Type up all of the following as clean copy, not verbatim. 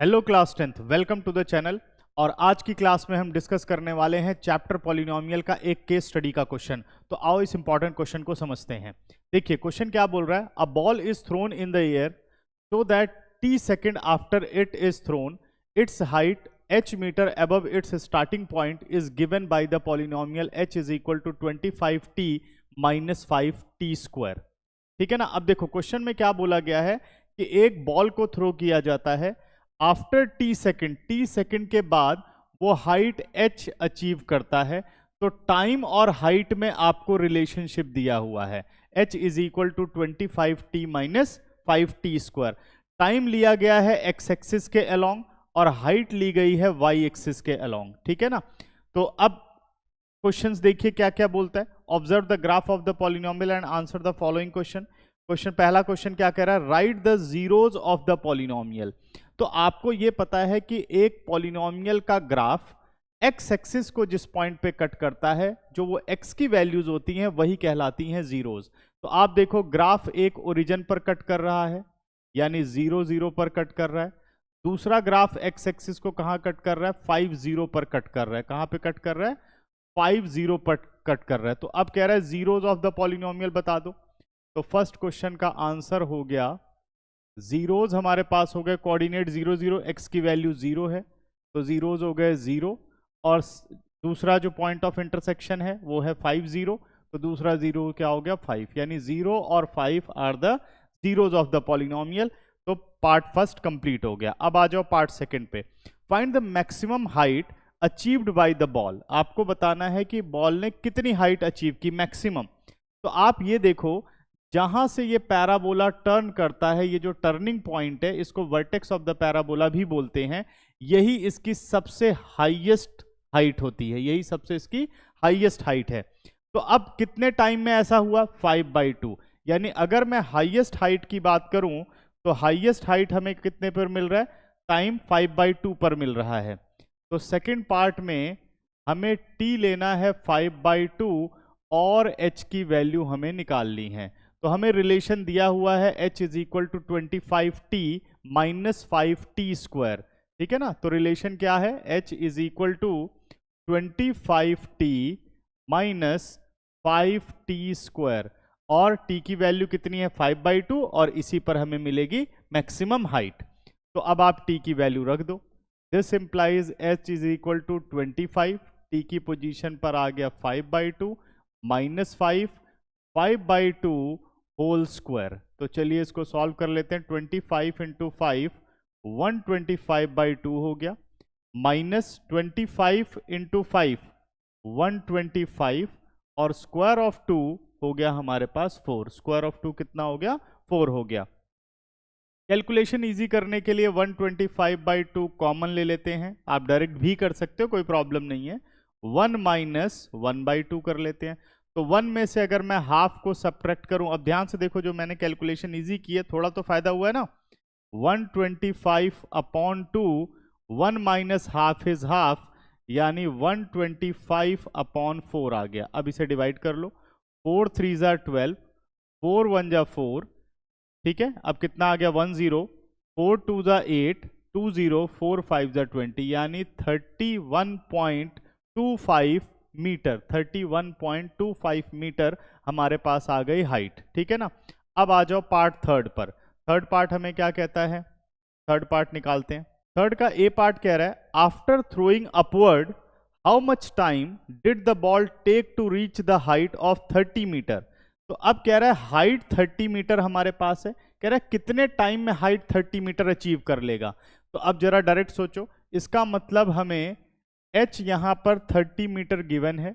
Hello class 10th, welcome to the channel. और आज की क्लास में हम डिस्कस करने वाले हैं चैप्टर पॉलिनोमियल का एक केस स्टडी का क्वेश्चन। तो आओ इस इंपॉर्टेंट क्वेश्चन को समझते हैं। देखिए क्वेश्चन क्या बोल रहा है। A ball is thrown in the air so that t second after it is thrown its height h meter above its starting point is given by the polynomial h is equal to 25t minus 5t square. ठीक है ना। अब देखो question में क्या बोला गया है कि एक बॉल को थ्रो किया जाता है आफ्टर टी सेकेंड के बाद वो हाइट h अचीव करता है। तो टाइम और हाइट में आपको रिलेशनशिप दिया हुआ है h is equal to 25t minus 5t square. Time लिया गया है x एक्सिस के अलोंग और हाइट ली गई है y एक्सिस के अलोंग। ठीक है ना। तो अब क्वेश्चंस देखिए क्या क्या बोलता है। Observe the graph of the polynomial and answer the following question. पहला क्वेश्चन क्या कह रहा है, right the zeros of the polynomial. तो आपको ये पता है कि एक पॉलिनोमियल का ग्राफ एक्स एक्सिस को जिस पॉइंट पे कट करता है, जो वो एक्स की वैल्यूज होती हैं वही कहलाती हैं जीरोज। तो आप देखो ग्राफ एक ओरिजिन पर कट कर रहा है यानी 0 0 पर कट कर रहा है। दूसरा ग्राफ एक्स एक्सिस को कहां कट कर रहा है, 5 0 पर कट कर रहा है। कहां पे कट कर रहा है, 5 0 पर कट कर रहा है। तो अब कह रहा है जीरोज ऑफ द पॉलिनोमियल बता दो। तो फर्स्ट क्वेश्चन का आंसर हो गया, जीरोज हमारे पास हो गए कोऑर्डिनेट 0 0, एक्स की वैल्यू 0 है तो जीरोज हो गए 0। और दूसरा जो पॉइंट ऑफ इंटरसेक्शन है वो है 5 0, तो दूसरा 0 क्या हो गया 5, यानी 0 और 5 are the zeros of the polynomial. तो पार्ट फर्स्ट कंप्लीट हो गया। अब आ जाओ पार्ट सेकंड पे। Find the maximum height achieved by the ball. आपको बताना है कि बॉल ने कितनी हाइट अचीव की मैक्सिमम। तो आप ये देखो जहां से ये पैराबोला टर्न करता है, ये जो टर्निंग पॉइंट है इसको वर्टेक्स ऑफ द पैराबोला भी बोलते हैं। यही इसकी सबसे हाईएस्ट हाइट होती है, यही सबसे इसकी हाईएस्ट हाइट है। तो अब कितने टाइम में ऐसा हुआ, 5/2। यानी अगर मैं हाईएस्ट हाइट की बात करूं तो हाईएस्ट हाइट हमें कितने पर मिल रहा है, टाइम 5/2 पर मिल रहा है। तो सेकेंड पार्ट में हमें t लेना है 5/2 और h की वैल्यू हमें निकालनी है। तो हमें रिलेशन दिया हुआ है h is equal to 25t minus 5t square. ठीक है ना। तो रिलेशन क्या है, h is equal to 25t minus 5t square और t की वैल्यू कितनी है 5/2 और इसी पर हमें मिलेगी मैक्सिमम हाइट। तो अब आप t की वैल्यू रख दो। This implies h is equal to 25, t की पोजीशन पर आ गया 5/2 माइनस 5/2 होल स्क्वायर। तो चलिए इसको सॉल्व कर लेते हैं। 25 इंटू 5 125/2 हो गया, माइनस 25 इंटू 5 125 और स्क्वायर ऑफ 2 हो गया हमारे पास 4। स्क्वायर ऑफ 2 कितना हो गया, 4 हो गया। कैलकुलेशन इजी करने के लिए 125/2 कॉमन ले लेते हैं। आप डायरेक्ट भी कर सकते हो, कोई प्रॉब्लम नहीं है। 1 माइनस 1/2 कर लेते हैं। तो 1 में से अगर मैं हाफ को सब्ट्रैक्ट करूं, अब ध्यान से देखो जो मैंने कैलकुलेशन इजी की है, थोड़ा तो फायदा हुआ है ना। 125/2, 1 माइनस हाफ इज हाफ, यानी 125/4 आ गया। अब इसे डिवाइड कर लो, 4 3 ज़ा 12, 4 1 ज़ा 4। ठीक है। अब कितना आ गया 10, 4 2 ज़ा 8, 20 4 5 ज़ा 20, यानी 31.25 मीटर, 31.25 मीटर हमारे पास आ गई हाइट। ठीक है ना। अब आ जाओ पार्ट थर्ड पर। थर्ड पार्ट हमें क्या कहता है, थर्ड पार्ट निकालते हैं। थर्ड का ए पार्ट कह रहा है, after throwing upward how much time did the ball take to reach the height of 30 meter. तो अब कह रहा है हाइट 30 मीटर हमारे पास है, कह रहा है कितने टाइम में हाइट 30 मीटर अचीव कर लेगा। तो अब जरा डायरेक्ट सोचो, इसका मतलब हमें h यहां पर 30 मीटर गिवन है,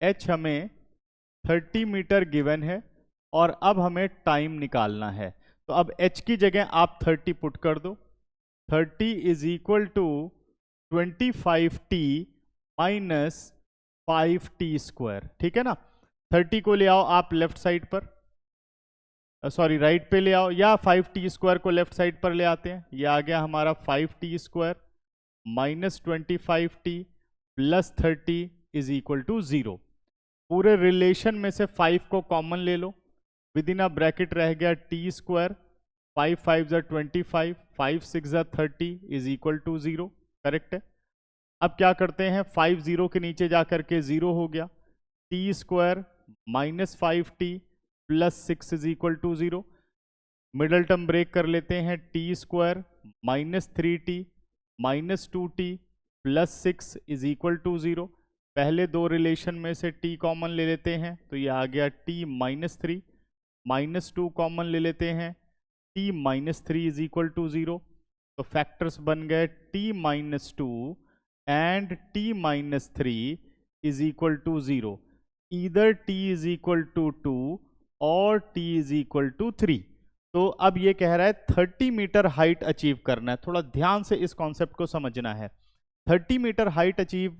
h हमें 30 मीटर गिवन है और अब हमें टाइम निकालना है। तो अब h की जगह आप 30 पुट कर दो। 30 is equal to 25t minus 5t square. ठीक है ना। 30 को ले आओ आप लेफ्ट साइड पर, सॉरी राइट पे ले आओ, या 5t स्क्वायर को लेफ्ट साइड पर ले आते हैं। ये आ गया हमारा 5t square minus 25t plus 30 is equal to 0। पूरे रिलेशन में से 5 को कॉमन ले लो, विद इन अ ब्रैकेट रह गया t स्क्वायर 5 5 ज़ा 25, 5 6 ज़ा 30 इज इक्वल टू 0, करेक्ट है। अब क्या करते हैं, 5 0 के नीचे जा करके 0 हो गया, T square minus 5t plus 6 is equal to 0। Middle term break कर लेते हैं, T square minus 3t minus 2t plus 6 is equal to 0। पहले दो रिलेशन में से t कॉमन ले लेते हैं, तो ये आ गया t माइनस 3, माइनस 2 कॉमन ले लेते हैं, t minus 3 is equal to 0। तो फैक्टर्स बन गए t माइनस 2 and t minus 3 is equal to 0। Either t is equal to 2 और t इज इक्वल टू 3। तो अब ये कह रहा है 30 मीटर हाइट अचीव करना है। थोड़ा ध्यान से इस कॉन्सेप्ट को समझना है। 30 मीटर हाइट अचीव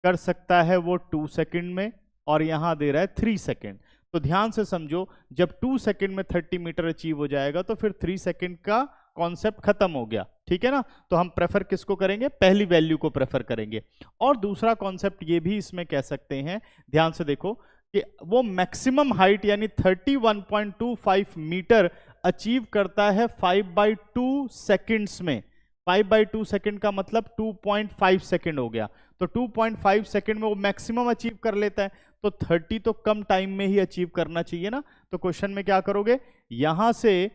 कर सकता है वो 2 सेकंड में, और यहां दे रहा है 3 सेकंड। तो ध्यान से समझो, जब 2 सेकंड में 30 मीटर अचीव हो जाएगा तो फिर 3 सेकंड का कॉन्सेप्ट खत्म हो गया, ठीक है ना। तो हम प्रेफर किसको करेंगे, पहली वैल्यू को प्रेफर करेंगे। और दूसरा कॉन्सेप्ट ये भी इसमें कह सकते हैं, ध्यान से देखो, कि वो मैक्सिमम हाइट यानी 31.25 मीटर अचीव करता है 5/2 सेकंड्स में। 5/2 सेकंड का मतलब 2.5 सेकंड हो गया। तो 2.5 सेकंड में वो मैक्सिमम अचीव कर लेता है, तो 30 तो कम टाइम में ही अचीव करना चाहिए ना। तो क्वेश्चन में क्या करोगे, यहां से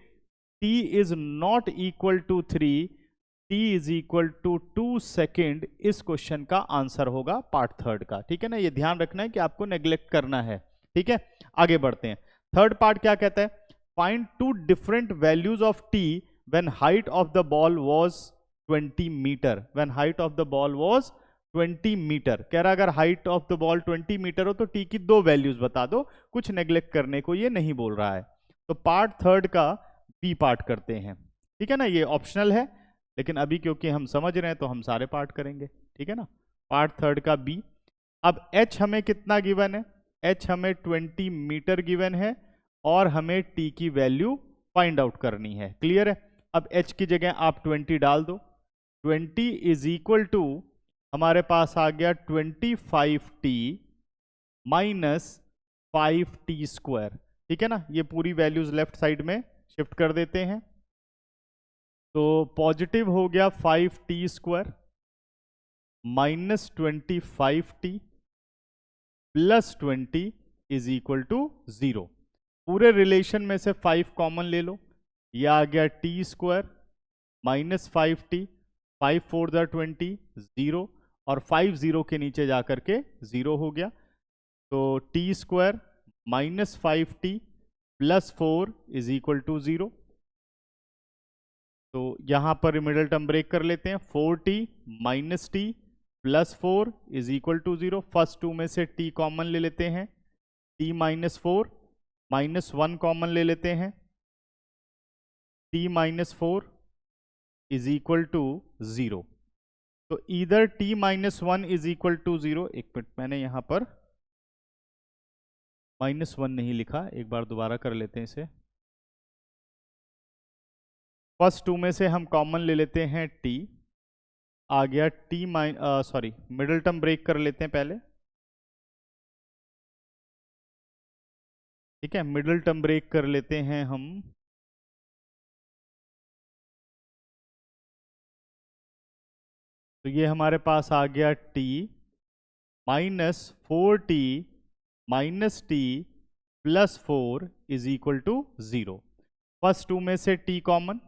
t is not equal to 3, t is equal to 2 second इस क्वेश्चन का आंसर होगा पार्ट थर्ड का, ठीक है ना। ये ध्यान रखना है कि आपको नेग्लेक्ट करना है, ठीक है। आगे बढ़ते हैं। थर्ड पार्ट क्या कहता है, find two different values of t when height of the ball was 20 metre. When height of the ball was 20 metre कह रहा, अगर height of the ball 20 metre हो तो t की दो वैल्यूज बता दो। कुछ नेग्लेक्ट करने को ये नहीं बोल रहा है। तो पार्ट थर्ड का बी पार्ट करते हैं, ठीक है ना। ये ऑप्शनल है, लेकिन अभी क्योंकि हम समझ रहे हैं तो हम सारे पार्ट करेंगे, ठीक है ना। पार्ट थर्ड का बी। अब h हमें कितना गिवन है, h हमें 20 मीटर गिवन है, और हमें t की वैल्यू फाइंड आउट करनी है। क्लियर है। अब h की जगह आप 20 डाल दो। 20 इज इक्वल टू हमारे पास आ गया 25t माइनस 5t स्क्वायर, ठीक है ना। ये पूरी वैल्यूज लेफ्ट साइड में शिफ्ट कर देते हैं। तो पॉजिटिव हो गया 5t square minus 25t plus 20 is equal to 0। पूरे रिलेशन में से 5 कॉमन ले लो, यह आ गया t स्क्वायर माइनस 5t, 5 4 ज़ा 20, 0, और 5 0 के नीचे जाकर के 0 हो गया। तो t square minus 5t plus 4 is equal to 0। तो यहां पर मिडल टर्म ब्रेक कर लेते हैं, 4t minus t plus 4 is equal to 0। First two में से t कॉमन ले लेते हैं, t माइनस 4 माइनस 1 कॉमन ले लेते हैं, t minus 4 is equal to 0। तो इधर t minus 1 is equal to 0। एक मिनट, मैंने यहां पर माइनस 1 नहीं लिखा, एक बार दोबारा कर लेते हैं इसे। फर्स्ट टू में से हम कॉमन ले लेते हैं t, आ गया t sorry middle term break कर लेते हैं पहले, ठीक है। मिडल टर्म ब्रेक कर लेते हैं हम, तो ये हमारे पास आ गया t minus 4t minus t plus 4 is equal to 0। First two में से t कॉमन,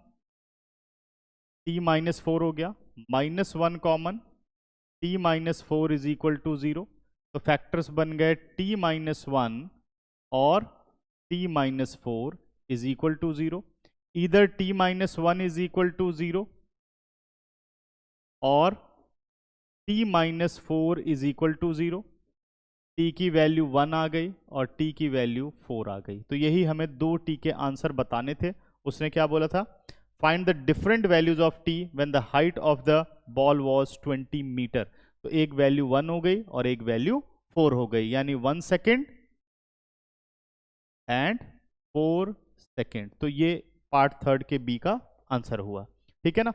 t माइनस 4 हो गया, minus 1 common, t minus 4 is equal to 0। तो फैक्टर्स बन गए t माइनस 1 और t minus 4 is equal to 0। इधर t minus 1 is equal to 0 और t minus 4 is equal to 0। t की वैल्यू 1 आ गई और t की वैल्यू 4 आ गई। तो यही हमें दो t के आंसर बताने थे। उसने क्या बोला था, find the different values of t when the height of the ball was 20 metre. तो एक वैल्यू 1 हो गई और एक वैल्यू 4 हो गई, यानी 1 सेकेंड एंड 4 सेकेंड। तो ये पार्ट थर्ड के बी का आंसर हुआ, ठीक है ना।